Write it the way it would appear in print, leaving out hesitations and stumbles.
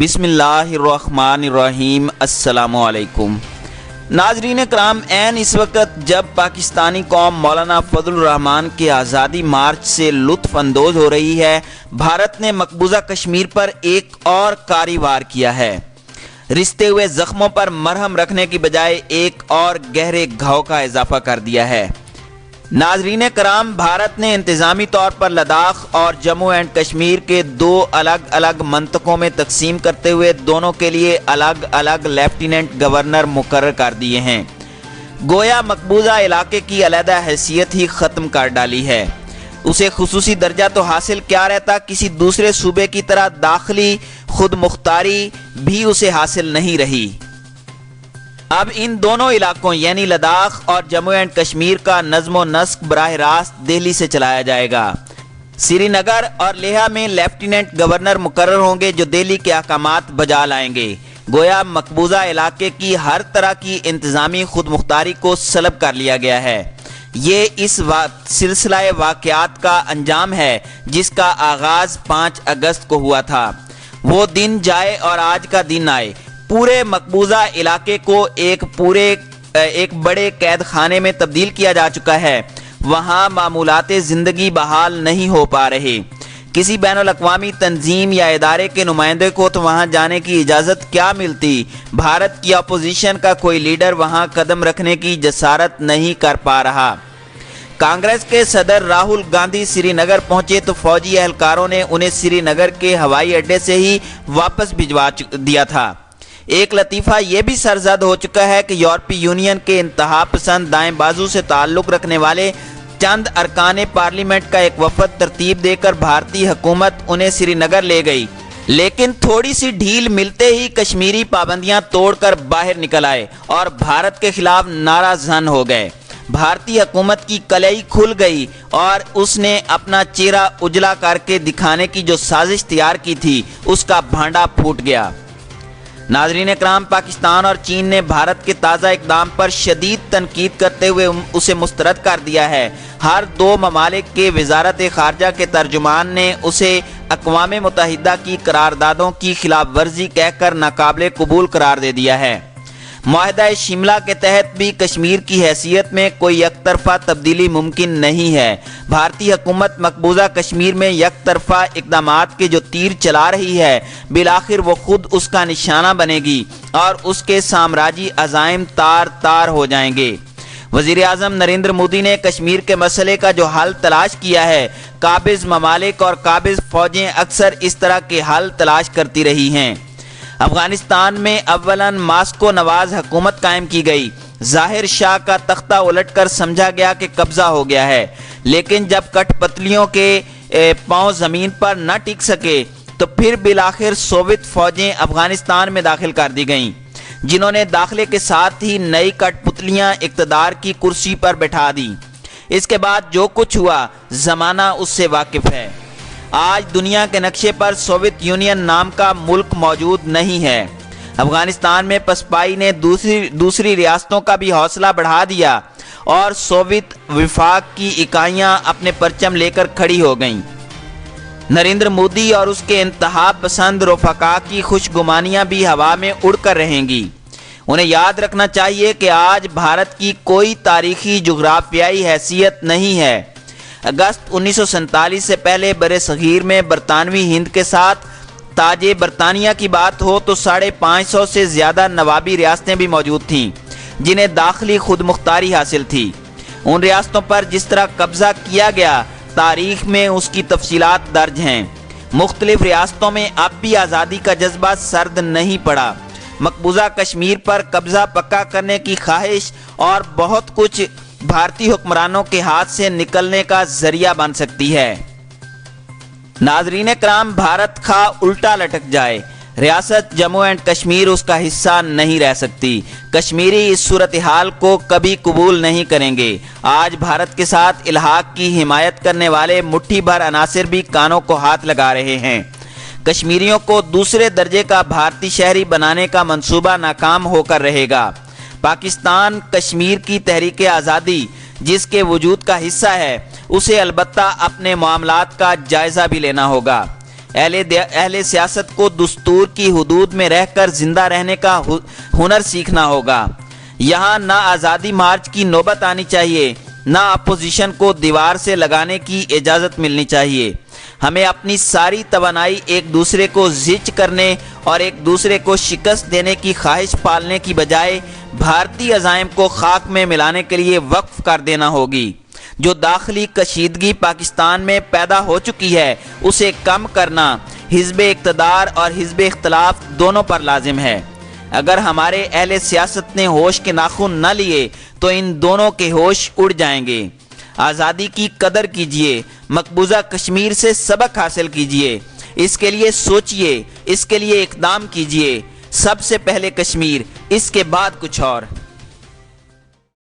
بسم اللہ الرحمن الرحیم۔ السلام علیکم ناظرین کرام، اس وقت جب پاکستانی قوم مولانا فضل الرحمان کے آزادی مارچ سے لطف اندوز ہو رہی ہے، بھارت نے مقبوضہ کشمیر پر ایک اور کاری وار کیا ہے۔ رشتے ہوئے زخموں پر مرہم رکھنے کی بجائے ایک اور گہرے گھاؤ کا اضافہ کر دیا ہے۔ ناظرین کرام، بھارت نے انتظامی طور پر لداخ اور جموں اینڈ کشمیر کے دو الگ الگ منطقوں میں تقسیم کرتے ہوئے دونوں کے لیے الگ الگ لیفٹیننٹ گورنر مقرر کر دیے ہیں۔ گویا مقبوضہ علاقے کی علیحدہ حیثیت ہی ختم کر ڈالی ہے۔ اسے خصوصی درجہ تو حاصل کیا رہتا، کسی دوسرے صوبے کی طرح داخلی خود مختاری بھی اسے حاصل نہیں رہی۔ اب ان دونوں علاقوں یعنی لداخ اور جموں اینڈ کشمیر کا نظم و نسق براہ راست دہلی سے چلایا جائے گا۔ سری نگر اور لیہہ میں لیفٹیننٹ گورنر مقرر ہوں گے جو دہلی کے احکامات بجا لائیں گے۔ گویا مقبوضہ علاقے کی ہر طرح کی انتظامی خود مختاری کو سلب کر لیا گیا ہے۔ یہ اس سلسلہ واقعات کا انجام ہے جس کا آغاز 5 اگست کو ہوا تھا۔ وہ دن جائے اور آج کا دن آئے۔ پورے مقبوضہ علاقے کو ایک بڑے قید خانے میں تبدیل کیا جا چکا ہے۔ وہاں معمولات زندگی بحال نہیں ہو پا رہے۔ کسی بین الاقوامی تنظیم یا ادارے کے نمائندے کو تو وہاں جانے کی اجازت کیا ملتی۔ بھارت کی اپوزیشن کا کوئی لیڈر وہاں قدم رکھنے کی جسارت نہیں کر پا رہا۔ کانگریس کے صدر راہل گاندھی سری نگر پہنچے تو فوجی اہلکاروں نے انہیں سری نگر کے ہوائی اڈے سے ہی واپس بھجوا دیا تھا۔ ایک لطیفہ یہ بھی سرزد ہو چکا ہے کہ یورپی یونین کے انتہا پسند دائیں بازو سے تعلق رکھنے والے چند ارکان پارلیمنٹ کا ایک وفد ترتیب دے کر بھارتی حکومت انہیں سری نگر لے گئی، لیکن تھوڑی سی ڈھیل ملتے ہی کشمیری پابندیاں توڑ کر باہر نکل آئے اور بھارت کے خلاف نعرہ زن ہو گئے۔ بھارتی حکومت کی کلئی کھل گئی اور اس نے اپنا چہرہ اجلا کر کے دکھانے کی جو سازش تیار کی تھی اس کا بھانڈا پھوٹ گیا۔ ناظرین اکرام، پاکستان اور چین نے بھارت کے تازہ اقدام پر شدید تنقید کرتے ہوئے اسے مسترد کر دیا ہے۔ ہر دو ممالک کے وزارت خارجہ کے ترجمان نے اسے اقوام متحدہ کی قراردادوں کی خلاف ورزی کہہ کر ناقابل قبول قرار دے دیا ہے۔ معاہدہ شملہ کے تحت بھی کشمیر کی حیثیت میں کوئی یک طرفہ تبدیلی ممکن نہیں ہے۔ بھارتی حکومت مقبوضہ کشمیر میں یک طرفہ اقدامات کے جو تیر چلا رہی ہے، بالآخر وہ خود اس کا نشانہ بنے گی اور اس کے سامراجی عزائم تار تار ہو جائیں گے۔ وزیر اعظم نریندر مودی نے کشمیر کے مسئلے کا جو حل تلاش کیا ہے، قابض ممالک اور قابض فوجیں اکثر اس طرح کے حل تلاش کرتی رہی ہیں۔ افغانستان میں اولاً ماسکو نواز حکومت قائم کی گئی۔ ظاہر شاہ کا تختہ الٹ کر سمجھا گیا کہ قبضہ ہو گیا ہے، لیکن جب کٹ پتلیوں کے پاؤں زمین پر نہ ٹک سکے تو پھر بالآخر سوویت فوجیں افغانستان میں داخل کر دی گئیں، جنہوں نے داخلے کے ساتھ ہی نئی کٹ پتلیاں اقتدار کی کرسی پر بٹھا دی۔ اس کے بعد جو کچھ ہوا، زمانہ اس سے واقف ہے۔ آج دنیا کے نقشے پر سوویت یونین نام کا ملک موجود نہیں ہے۔ افغانستان میں پسپائی نے دوسری ریاستوں کا بھی حوصلہ بڑھا دیا اور سوویت وفاق کی اکائیاں اپنے پرچم لے کر کھڑی ہو گئیں۔ نریندر مودی اور اس کے انتہا پسند رفقا کی خوش گمانیاں بھی ہوا میں اڑ کر رہیں گی۔ انہیں یاد رکھنا چاہیے کہ آج بھارت کی کوئی تاریخی جغرافیائی حیثیت نہیں ہے۔ اگست 1947 سے پہلے برِ صغیر میں برطانوی ہند کے ساتھ تاج برطانیہ کی بات ہو تو 550 سے زیادہ نوابی ریاستیں بھی موجود تھیں جنہیں داخلی خود مختاری حاصل تھی۔ ان ریاستوں پر جس طرح قبضہ کیا گیا، تاریخ میں اس کی تفصیلات درج ہیں۔ مختلف ریاستوں میں اب بھی آزادی کا جذبہ سرد نہیں پڑا۔ مقبوضہ کشمیر پر قبضہ پکا کرنے کی خواہش اور بہت کچھ بھارتی حکمرانوں کے ہاتھ سے نکلنے کا ذریعہ بن سکتی ہے۔ ناظرین کرام، بھارت خواہ الٹا لٹک جائے، ریاست جموں اینڈ کشمیر اس کا حصہ نہیں رہ سکتی۔ کشمیری اس صورتحال کو کبھی قبول نہیں کریں گے۔ آج بھارت کے ساتھ الحاق کی حمایت کرنے والے مٹھی بھر عناصر بھی کانوں کو ہاتھ لگا رہے ہیں۔ کشمیریوں کو دوسرے درجے کا بھارتی شہری بنانے کا منصوبہ ناکام ہو کر رہے گا۔ پاکستان کشمیر کی تحریک آزادی جس کے وجود کا حصہ ہے، اسے البتہ اپنے معاملات کا جائزہ بھی لینا ہوگا۔ اہل سیاست کو دستور کی حدود میں رہ کر زندہ رہنے کا ہنر سیکھنا ہوگا۔ یہاں نہ آزادی مارچ کی نوبت آنی چاہیے، نہ اپوزیشن کو دیوار سے لگانے کی اجازت ملنی چاہیے۔ ہمیں اپنی ساری توانائی ایک دوسرے کو زچ کرنے اور ایک دوسرے کو شکست دینے کی خواہش پالنے کی بجائے بھارتی عزائم کو خاک میں ملانے کے لیے وقف کر دینا ہوگی۔ جو داخلی کشیدگی پاکستان میں پیدا ہو چکی ہے اسے کم کرنا حزب اقتدار اور حزب اختلاف دونوں پر لازم ہے۔ اگر ہمارے اہل سیاست نے ہوش کے ناخن نہ لیے تو ان دونوں کے ہوش اڑ جائیں گے۔ آزادی کی قدر کیجئے، مقبوضہ کشمیر سے سبق حاصل کیجئے، اس کے لیے سوچئے، اس کے لیے اقدام کیجئے۔ سب سے پہلے کشمیر، اس کے بعد کچھ اور۔